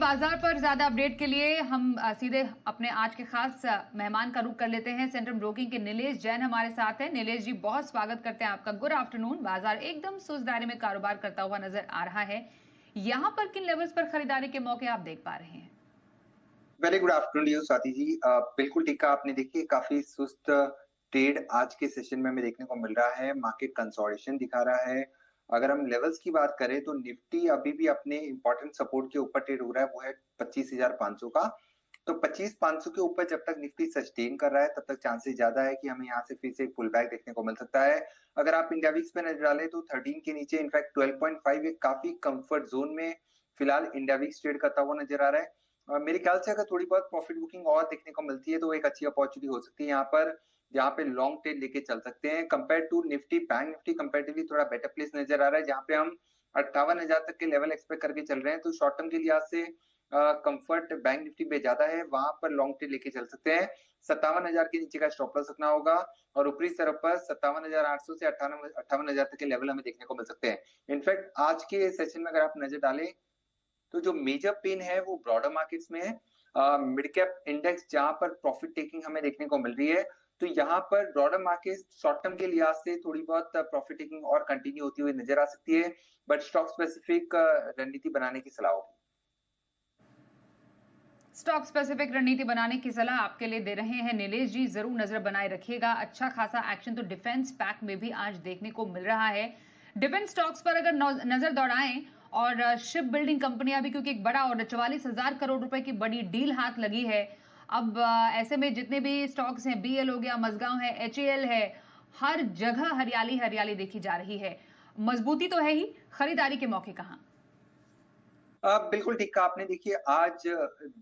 बाजार पर ज्यादा अपडेट के लिए हम सीधे अपने आज के खास मेहमान का रुख कर लेते हैं। सेंट्रम ब्रोकिंग के नीलेश जैन हमारे साथ हैं। नीलेश जी, बहुत स्वागत करते हैं आपका। Good afternoon. बाजार एकदम सुस्त दायरे में कारोबार करता हुआ नजर आ रहा है। यहाँ पर किन लेवल्स पर खरीदारी के मौके आप देख पा रहे हैं? Very good afternoon you Swati ji. बिल्कुल ठीक कहा आपने। देखिए, काफी सुस्त ट्रेड आज के सेशन में हमें देखने को मिल रहा है। मार्केट कंसोलिडेशन दिखा रहा है। अगर हम लेवल्स की बात करें तो निफ्टी अभी भी अपने इंपॉर्टेंट सपोर्ट के ऊपर ट्रेड हो रहा है, वो है 25,500 का। तो 25,500 के ऊपर जब तक निफ्टी सस्टेन कर रहा है तब तक चांसेस ज्यादा है कि हमें यहाँ से फिर से एक पुल बैक देखने को मिल सकता है। अगर आप इंडिया वीक्स पे नजर डालें तो 13 के नीचे, इनफैक्ट 12.5 एक काफी कंफर्ट जोन में फिलहाल इंडिया वीक्स ट्रेड करता हुआ नजर आ रहा है। मेरे ख्याल से अगर थोड़ी बहुत प्रॉफिट बुकिंग और देखने को मिलती है तो एक अच्छी अपॉर्चुनिटी हो सकती है यहाँ पर, जहाँ पे लॉन्ग टेल लेके चल सकते हैं। Compare to Nifty, bank Nifty comparatively थोड़ा बेटर प्लेस नजर आ रहा है, जहाँ पे हम 58,000 तक के लेवल एक्सपेक्ट करके चल रहे हैं। तो शॉर्ट टर्म के लिहाज से कंफर्ट बैंक निफ्टी पे ज्यादा है, वहां पर लॉन्ग टेल लेके चल सकते हैं। 57,000 के नीचे का स्टॉप लॉस रखना होगा और ऊपरी तरफ पर 57,800 से 58,000 तक के लेवल हमें देखने को मिल सकते हैं। इनफैक्ट आज के सेशन में अगर आप नजर डालें तो जो मेजर पेन है वो ब्रॉडर मार्केट्स में है। मिड कैप इंडेक्स जहां पर प्रॉफिट टेकिंग हमें देखने को मिल रही है, तो यहाँ पर ब्रॉडर मार्केट शॉर्ट टर्म के लिहाज से थोड़ी बहुत प्रॉफिट टेकिंग और कंटिन्यू होती हुई नजर आ सकती है, बट स्टॉक स्पेसिफिक रणनीति बनाने की सलाह होगी। स्टॉक स्पेसिफिक रणनीति बनाने की सलाह आपके लिए दे रहे हैं नीलेश जी। जरूर नजर बनाए रखिएगा। अच्छा खासा एक्शन तो डिफेंस पैक में भी आज देखने को मिल रहा है। डिफेंस स्टॉक्स पर अगर नजर दौड़ाएं और शिप बिल्डिंग कंपनियां भी, क्योंकि एक बड़ा ऑर्डर 44,000 करोड़ रुपए की बड़ी डील हाथ लगी है। अब ऐसे में जितने भी स्टॉक्स हैं, बीएल हो गया, मजगांव है, एचएएल है, हर जगह हरियाली हरियाली देखी जा रही है। मजबूती तो है ही, खरीदारी के मौके कहाँ? बिल्कुल ठीक कहा आपने। देखिए, आज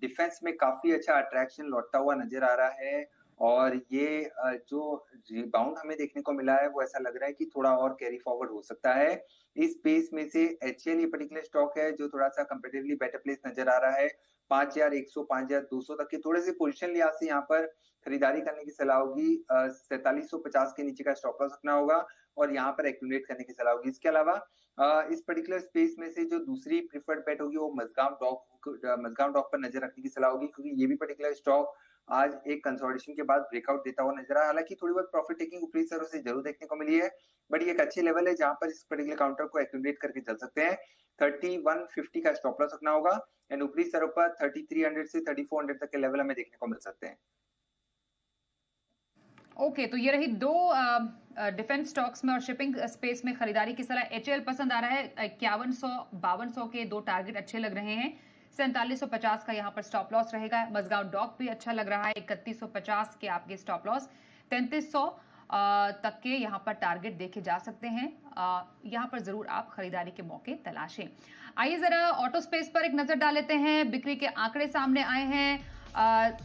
डिफेंस में काफी अच्छा अट्रैक्शन लौटता हुआ नजर आ रहा है और ये जो रिबाउंड हमें देखने को मिला है वो ऐसा लग रहा है कि थोड़ा और कैरी फॉरवर्ड हो सकता है। इस स्पेस में से एचएल ये पर्टिकुलर स्टॉक है जो थोड़ा सा कंपेटिवली बेटर प्लेस नजर आ रहा है। 5,100 5,200 तक की थोड़े से पोजिशन लिहाज से यहाँ पर खरीदारी करने की सलाह होगी। 4,750 के नीचे का स्टॉप लॉस रखना होगा और यहाँ पर एक्यूमुलेट करने की सलाह होगी। इसके अलावा इस पर्टिकुलर स्पेस में से जो दूसरी प्रिफर्ड बेट होगी वो मजगांव डॉक पर नजर रखने की सलाह होगी, क्योंकि ये भी पर्टिकुलर स्टॉक आज एक कंसोलिडेशन के बाद ब्रेकआउट देता हुआ नजर आया। हालांकि थोड़ी बहुत प्रॉफिट टेकिंग ऊपरी स्तरों से जरूर देखने को मिली है, बट ये एक अच्छे लेवल है जहां पर इस पर्टिकुलर काउंटर को एक्यूमुलेट करके चल सकते हैं। 3150 का स्टॉप लॉस रखना होगा एंड ऊपरी स्तरों पर 3300 से 3400 तक के लेवल हमें देखने को मिल सकते हैं। ओके, तो ये रही दो डिफेंस स्टॉक्स में और शिपिंग स्पेस में खरीदारी की सलाह। एचएएल पसंद आ रहा है। 5100 5200 के दो टारगेट अच्छे लग रहे हैं। 4750 का यहाँ पर स्टॉप लॉस रहेगा। मजगांव डॉक भी अच्छा लग रहा है। 3150 के आपके स्टॉप लॉस। 3300 तक के यहाँ पर टारगेट देखे जा सकते हैं। यहाँ पर जरूर आप खरीदारी के मौके तलाशें। आइए जरा ऑटो स्पेस पर एक नजर डाल लेते हैं। बिक्री के आंकड़े सामने आए हैं।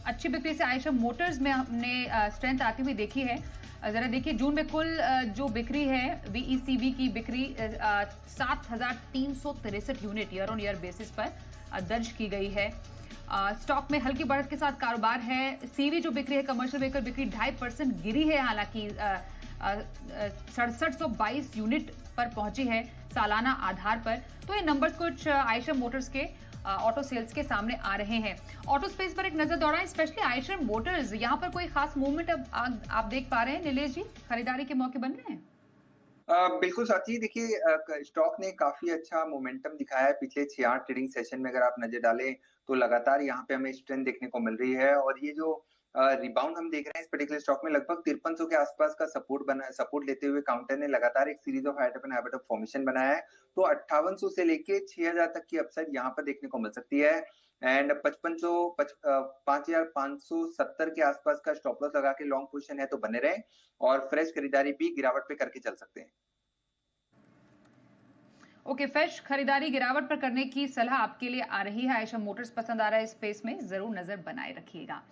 अच्छी बिक्री से आयशर मोटर्स में हमने स्ट्रेंथ आती हुई देखी है। जरा देखिए, जून में कुल जो बिक्री है वीईसीवी की बिक्री 7,363 unit year on year basis पर दर्ज की गई है। स्टॉक में हल्की बढ़त के साथ कारोबार है। सीवी जो बिक्री है, कमर्शियल व्हीकल बिक्री 2.5% गिरी है, हालांकि 6722 यूनिट पर पहुंची है सालाना आधार पर। तो ये नंबर्स कुछ आयशर मोटर्स के ऑटो सेल्स के सामने आ रहे हैं। ऑटो स्पेस पर एक नजर दौड़ाएं, स्पेशली आयशर मोटर्स। यहाँ पर कोई खास मूवमेंट अब आप देख पा रहे हैं नीलेश जी? खरीदारी के मौके बन रहे हैं? बिल्कुल साथी। देखिए, स्टॉक ने काफी अच्छा मोमेंटम दिखाया है पिछले 6-8 ट्रेडिंग सेशन में। अगर आप नजर डालें तो लगातार यहाँ पे हमें स्ट्रेंथ देखने को मिल रही है और ये जो रिबाउंड हम देख रहे हैं इस पर्टिकुलर स्टॉक में, लगभग 5300 के आसपास का सपोर्ट लेते हुए काउंटर ने लगातार एक series of habit of formation बनाया है। तो 5800 से लेके 6000 तक की अपसाइड यहाँ पर देखने को मिल सकती है एंड 5570 के आसपास का स्टॉप लॉस लगा के लॉन्ग पोजीशन है तो बने रहे और फ्रेश खरीदारी भी गिरावट पे करके चल सकते हैं। ओके, फ्रेश खरीदारी गिरावट पर करने की सलाह आपके लिए आ रही है। आयशर मोटर्स पसंद आ रहा है स्पेस में, जरूर नजर बनाए रखिएगा।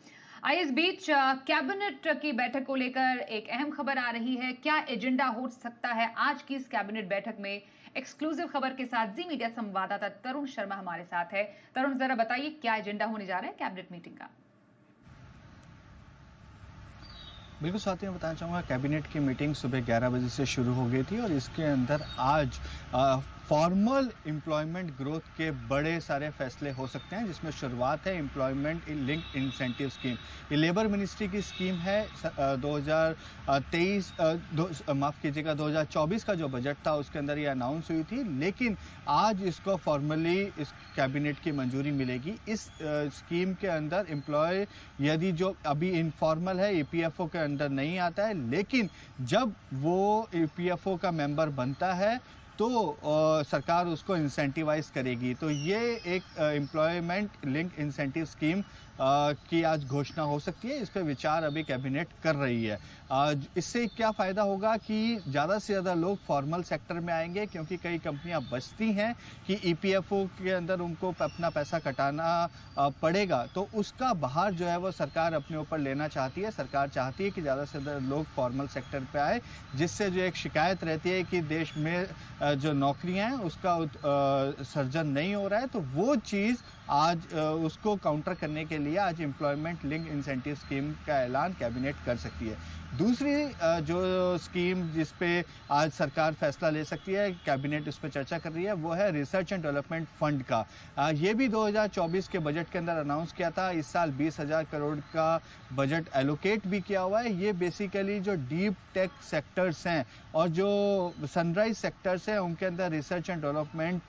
आइए, इस बीच कैबिनेट की बैठक को लेकर एक अहम खबर आ रही है। क्या एजेंडा हो सकता है आज की इस कैबिनेट बैठक में? एक्सक्लूसिव खबर के साथ जी मीडिया संवाददाता तरुण शर्मा हमारे साथ है। तरुण, जरा बताइए क्या एजेंडा होने जा रहा है कैबिनेट मीटिंग का? बिल्कुल साथी, मैं बताना चाहूँगा कैबिनेट की मीटिंग सुबह 11 बजे से शुरू हो गई थी और इसके अंदर आज फॉर्मल एम्प्लॉयमेंट ग्रोथ के बड़े सारे फैसले हो सकते हैं, जिसमें शुरुआत है एम्प्लॉयमेंट लिंक इंसेंटिव स्कीम। ये लेबर मिनिस्ट्री की स्कीम है। 2024 का जो बजट था उसके अंदर ये अनाउंस हुई थी, लेकिन आज इसको फॉर्मली इस कैबिनेट की मंजूरी मिलेगी। इस स्कीम के अंदर एम्प्लॉय यदि जो अभी इनफॉर्मल है, ईपीएफओ के अंदर नहीं आता है, लेकिन जब वो ईपीएफओ का मेंबर बनता है तो सरकार उसको इंसेंटिवाइज करेगी। तो ये एक एम्प्लॉयमेंट लिंक इंसेंटिव स्कीम की आज घोषणा हो सकती है। इस पर विचार अभी कैबिनेट कर रही है। इससे क्या फ़ायदा होगा कि ज़्यादा से ज़्यादा लोग फॉर्मल सेक्टर में आएंगे, क्योंकि कई कंपनियां बचती हैं कि ईपीएफओ के अंदर उनको अपना पैसा कटाना पड़ेगा, तो उसका बाहर जो है वो सरकार अपने ऊपर लेना चाहती है। सरकार चाहती है कि ज़्यादा से ज़्यादा लोग फॉर्मल सेक्टर पे आए, जिससे जो एक शिकायत रहती है कि देश में जो नौकरियां हैं उसका सर्जन नहीं हो रहा है, तो वो चीज़ आज उसको काउंटर करने के लिए आज एम्प्लॉयमेंट लिंक इंसेंटिव स्कीम का ऐलान कैबिनेट कर सकती है। दूसरी जो स्कीम जिस पे आज सरकार फैसला ले सकती है, कैबिनेट उस पर चर्चा कर रही है, वो है रिसर्च एंड डेवलपमेंट फंड का। ये भी 2024 के बजट के अंदर अनाउंस किया था। इस साल 20,000 करोड़ का बजट एलोकेट भी किया हुआ है। ये बेसिकली जो डीप टेक सेक्टर्स हैं और जो सनराइज सेक्टर्स हैं उनके अंदर रिसर्च एंड डेवलपमेंट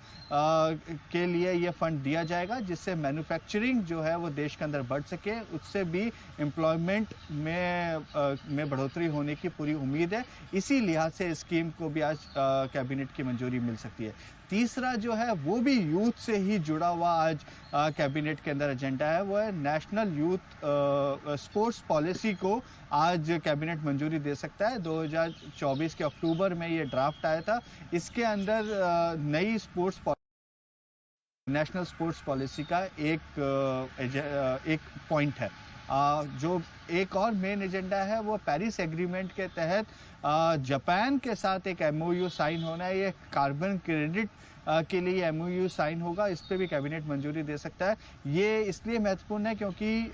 के लिए ये फंड दिया जाएगा, जिससे मैन्युफैक्चरिंग जो है वो देश के अंदर बढ़ सके, उससे भी एम्प्लॉयमेंट में बढ़ोतरी होने की पूरी उम्मीद है। इसी लिहाज से स्कीम को भी आज कैबिनेट की मंजूरी मिल सकती है। तीसरा जो है वो भी यूथ से ही जुड़ा हुआ आज कैबिनेट के अंदर एजेंडा है, वो है नेशनल यूथ स्पोर्ट्स पॉलिसी को आज कैबिनेट मंजूरी दे सकता है। 2024 के अक्टूबर में ये ड्राफ्ट आया था। इसके अंदर नई नेशनल स्पोर्ट्स पॉलिसी का एक पॉइंट है। जो एक और मेन एजेंडा है वो पेरिस एग्रीमेंट के तहत जापान के साथ एक एमओयू साइन होना है। ये कार्बन क्रेडिट के लिए एमओयू साइन होगा। इस पे भी कैबिनेट मंजूरी दे सकता है। ये इसलिए महत्वपूर्ण है क्योंकि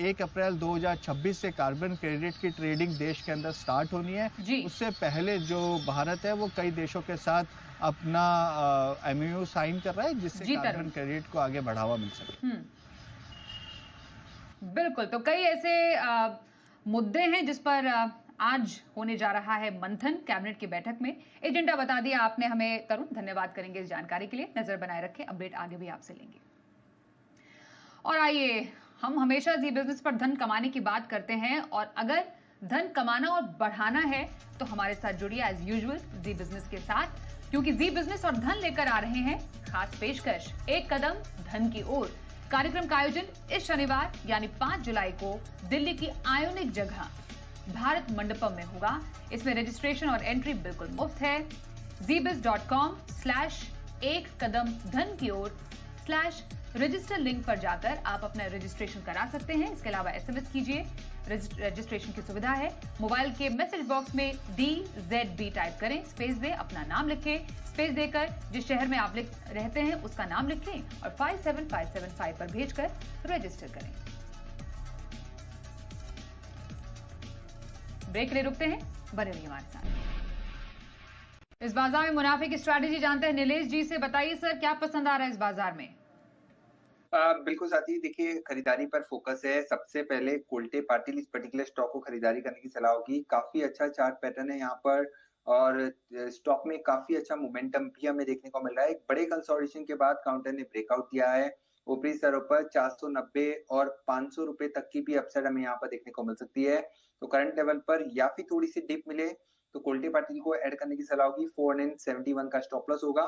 1 अप्रैल 2026 से कार्बन क्रेडिट की ट्रेडिंग देश के अंदर स्टार्ट होनी है। उससे पहले जो भारत है वो कई देशों के साथ अपना एमओयू साइन कर रहा है, जिससे कार्बन क्रेडिट को आगे बढ़ावा मिल सके। बिल्कुल, तो कई ऐसे मुद्दे हैं जिस पर आज होने जा रहा है मंथन कैबिनेट की बैठक में। एजेंडा बता दिया आपने हमें तरुण, धन्यवाद करेंगे इस जानकारी के लिए। नजर बनाए रखें, अपडेट आगे भी आपसे लेंगे। और आइए, हम हमेशा जी बिजनेस पर धन कमाने की बात करते हैं, और अगर धन कमाना और बढ़ाना है तो हमारे साथ जुड़िए एज यूजुअल जी बिजनेस के साथ, क्योंकि जी बिजनेस और धन लेकर आ रहे हैं खास पेशकश, एक कदम धन की ओर। कार्यक्रम का आयोजन इस शनिवार यानी 5 जुलाई को दिल्ली की आयोनिक जगह भारत मंडपम में होगा। इसमें रजिस्ट्रेशन और एंट्री बिल्कुल मुफ्त है। zbiz.com/एक कदम धन की ओर /रजिस्टर लिंक पर जाकर आप अपना रजिस्ट्रेशन करा सकते हैं। इसके अलावा SMS कीजिए, रजिस्ट्रेशन की सुविधा है। मोबाइल के मैसेज बॉक्स में DZB टाइप करें, स्पेस दें, अपना नाम लिखें, स्पेस देकर जिस शहर में आप रहते हैं उसका नाम लिखें और 57575 पर भेजकर रजिस्टर करें। ब्रेक ले रुकते हैं, बने रहिए हमारे साथ। इस बाजार में मुनाफे की स्ट्रैटेजी जानते हैं नीलेश जी से। बताइए सर, क्या पसंद आ रहा है इस बाजार में? बिल्कुल साथी, देखिए खरीदारी पर फोकस है। सबसे पहले कोल्टे पाटिल इस पर्टिकुलर स्टॉक को खरीदारी करने की सलाह होगी। काफी अच्छा चार्ट पैटर्न है यहाँ पर और स्टॉक में काफी अच्छा मोमेंटम भी हमें देखने को मिल रहा है। एक बड़े कंसोलिडेशन के बाद काउंटर ने ब्रेकआउट दिया है। ऊपरी स्तरों पर 490 और 500 रुपए तक की भी अपसाइड हमें यहाँ पर देखने को मिल सकती है। तो करंट लेवल पर या फिर थोड़ी सी डिप मिले तो कोल्टे पाटिल को ऐड करने की सलाह होगी। 471 का स्टॉप लॉस होगा,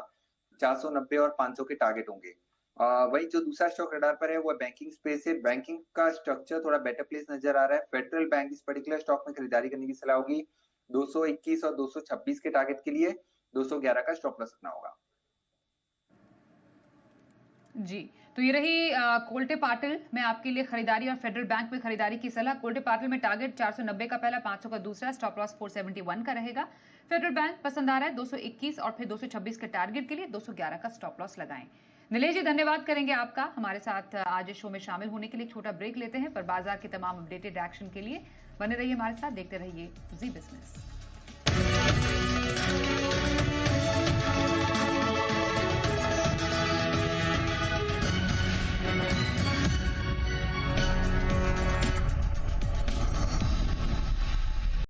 490 और 500 के टारगेट होंगे। वही जो दूसरा स्टॉक रडार पर है वो बैंकिंग स्पेस है। बैंकिंग का स्ट्रक्चर थोड़ा बेटर प्लेस नजर आ रहा है। फेडरल बैंक इस पर्टिकुलर स्टॉक में खरीदारी करने की सलाह होगी। 221 और 226 के टारगेट के लिए 211 का स्टॉप लॉस रखना होगा। जी, तो ये रही कोल्टे पाटिल में आपके लिए खरीदारी और फेडरल बैंक में खरीदारी की सलाह। कोल्टे पाटिल में टारगेट 490 का पहला, 500 का दूसरा, स्टॉप लॉस 471 का रहेगा। फेडरल बैंक पसंद आ रहा है 221 और फिर 226 के टारगेट के लिए 211 का स्टॉप लॉस लगाएं। नीलेश जी, धन्यवाद करेंगे आपका हमारे साथ आज शो में शामिल होने के लिए। छोटा ब्रेक लेते हैं, पर बाजार के तमाम अपडेटेड एक्शन के लिए बने रहिए हमारे साथ, देखते रहिए जी बिजनेस।